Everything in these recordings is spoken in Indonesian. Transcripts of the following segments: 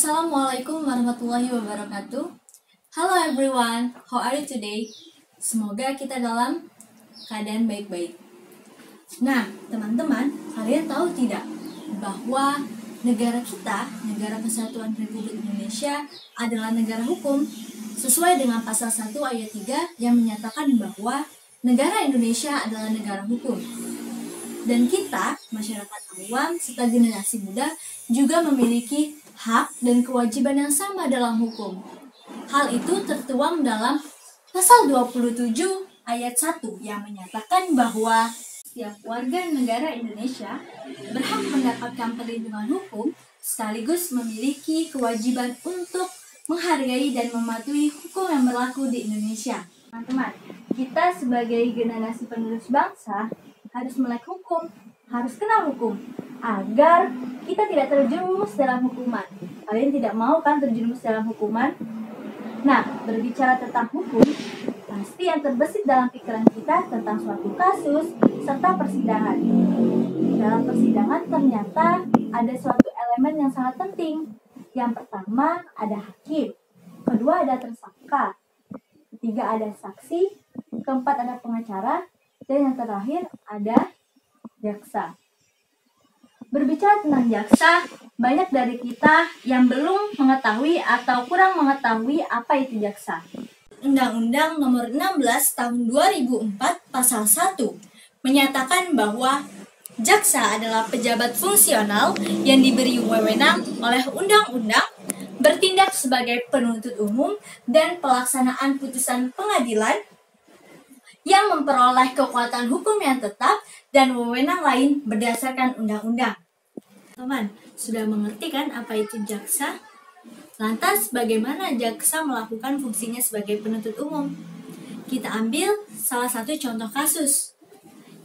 Assalamualaikum warahmatullahi wabarakatuh. Hello everyone, how are you today? Semoga kita dalam keadaan baik-baik. Nah, teman-teman, kalian tahu tidak bahwa negara kita, Negara Kesatuan Republik Indonesia adalah negara hukum sesuai dengan pasal 1 ayat 3 yang menyatakan bahwa negara Indonesia adalah negara hukum. Dan kita, masyarakat awam serta generasi muda juga memiliki hak dan kewajiban yang sama dalam hukum. Hal itu tertuang dalam pasal 27 ayat 1 yang menyatakan bahwa setiap warga negara Indonesia berhak mendapatkan perlindungan hukum sekaligus memiliki kewajiban untuk menghargai dan mematuhi hukum yang berlaku di Indonesia. Teman-teman, kita sebagai generasi penerus bangsa harus melek hukum, harus kenal hukum, agar kita tidak terjerumus dalam hukuman. Kalian tidak mau kan terjerumus dalam hukuman? Nah, berbicara tentang hukum, pasti yang terbesit dalam pikiran kita tentang suatu kasus serta persidangan. Dalam persidangan ternyata ada suatu elemen yang sangat penting. Yang pertama ada hakim, kedua ada tersangka, ketiga ada saksi, keempat ada pengacara, dan yang terakhir ada jaksa. Berbicara tentang jaksa, banyak dari kita yang belum mengetahui atau kurang mengetahui apa itu jaksa. Undang-Undang Nomor 16 Tahun 2004 Pasal 1 menyatakan bahwa jaksa adalah pejabat fungsional yang diberi wewenang oleh undang-undang bertindak sebagai penuntut umum dan pelaksanaan putusan pengadilan yang memperoleh kekuatan hukum yang tetap dan wewenang lain berdasarkan undang-undang. Teman, sudah mengerti kan apa itu jaksa? Lantas, bagaimana jaksa melakukan fungsinya sebagai penuntut umum? Kita ambil salah satu contoh kasus,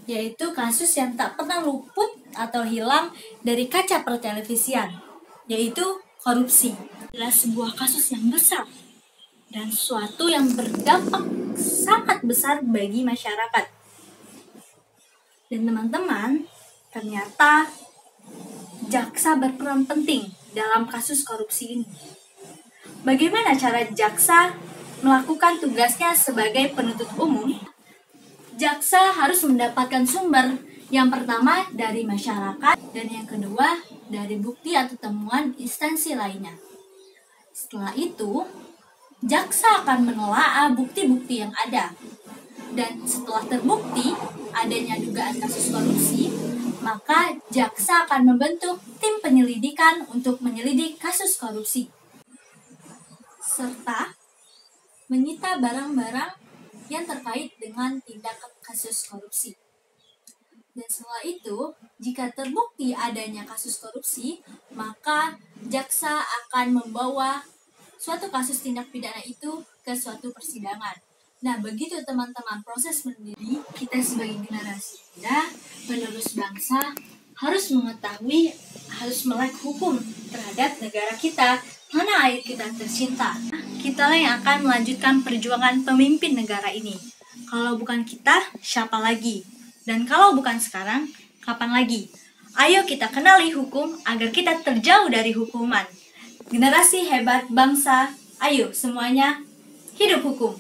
yaitu kasus yang tak pernah luput atau hilang dari kaca pertelevisian, yaitu korupsi. Adalah sebuah kasus yang besar dan sesuatu yang berdampak sangat besar bagi masyarakat. Dan teman-teman, ternyata jaksa berperan penting dalam kasus korupsi ini. Bagaimana cara jaksa melakukan tugasnya sebagai penuntut umum? Jaksa harus mendapatkan sumber, yang pertama dari masyarakat dan yang kedua dari bukti atau temuan instansi lainnya. Setelah itu, jaksa akan menelaah bukti-bukti yang ada. Dan setelah terbukti adanya dugaan kasus korupsi, maka jaksa akan membentuk tim penyelidikan untuk menyelidik kasus korupsi, serta menyita barang-barang yang terkait dengan tindakan kasus korupsi. Dan setelah itu, jika terbukti adanya kasus korupsi, maka jaksa akan membawa suatu kasus tindak pidana itu ke suatu persidangan. Nah, begitu teman-teman proses mendiri kita sebagai generasi muda, penerus bangsa, harus mengetahui, harus melek hukum terhadap negara kita, tanah air kita tercinta. Kitalah yang akan melanjutkan perjuangan pemimpin negara ini. Kalau bukan kita, siapa lagi? Dan kalau bukan sekarang, kapan lagi? Ayo kita kenali hukum agar kita terjauh dari hukuman. Generasi hebat bangsa, ayo semuanya hidup hukum.